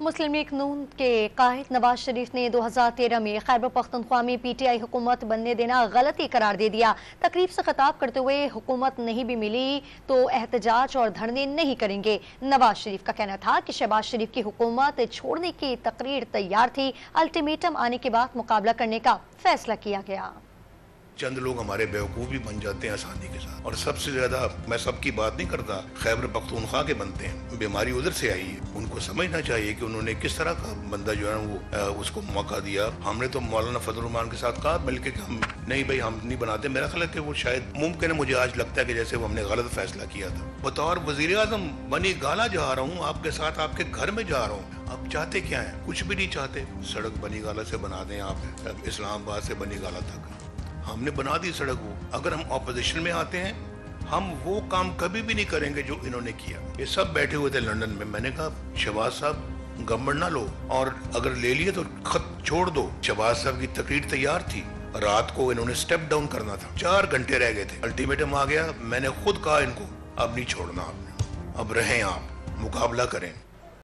मुस्लिम league नून के कायद नवाज शरीफ ने 2013 में खैबर पख्तूनख्वा में पीटीआई हुकूमत बनने देना गलती करार दे दिया। तकरीब से खिताब करते हुए हुकूमत नहीं भी मिली तो एहतजाज और धरने नहीं करेंगे। नवाज शरीफ का कहना था कि शहबाज शरीफ की हुकूमत छोड़ने की तकरीर तैयार थी, अल्टीमेटम आने के बाद मुकाबला करने का फैसला किया गया। चंद लोग हमारे बेवकूफ़ भी बन जाते हैं आसानी के साथ, और सबसे ज्यादा मैं सबकी बात नहीं करता, खैबर पख्तूनख्वा के बनते हैं। बीमारी उधर से आई है, उनको समझना चाहिए कि उन्होंने किस तरह का बंदा जो है वो उसको मौका दिया। हमने तो मौलाना फजल रहमान के साथ कहा बल्कि हम नहीं भाई हम नहीं बनाते। मेरा ख्याल है कि वो शायद मुमकिन है, मुझे आज लगता है कि जैसे वो हमने गलत फैसला किया था। बतौर वजीर आजम बनी गाला जा रहा हूँ आपके साथ, आपके घर में जा रहा हूँ। आप चाहते क्या है? कुछ भी नहीं चाहते। सड़क बनी गाला से बना दें आप, इस्लामाबाद से बनी गाला तक हमने बना दी सड़क। वो अगर हम ऑपोजिशन में आते हैं हम वो काम कभी भी नहीं करेंगे जो इन्होंने किया। ये सब बैठे हुए थे लंदन में। मैंने कहा शहबाज साहब गवर्नमेंट ना लो, और अगर ले लिए तो खत छोड़ दो। शहबाज साहब की तकरीर तैयार थी, रात को इन्होंने स्टेप डाउन करना था, 4 घंटे रह गए थे, अल्टीमेटम आ गया। मैंने खुद कहा इनको अब नहीं छोड़ना आपने, अब रहें आप, मुकाबला करें।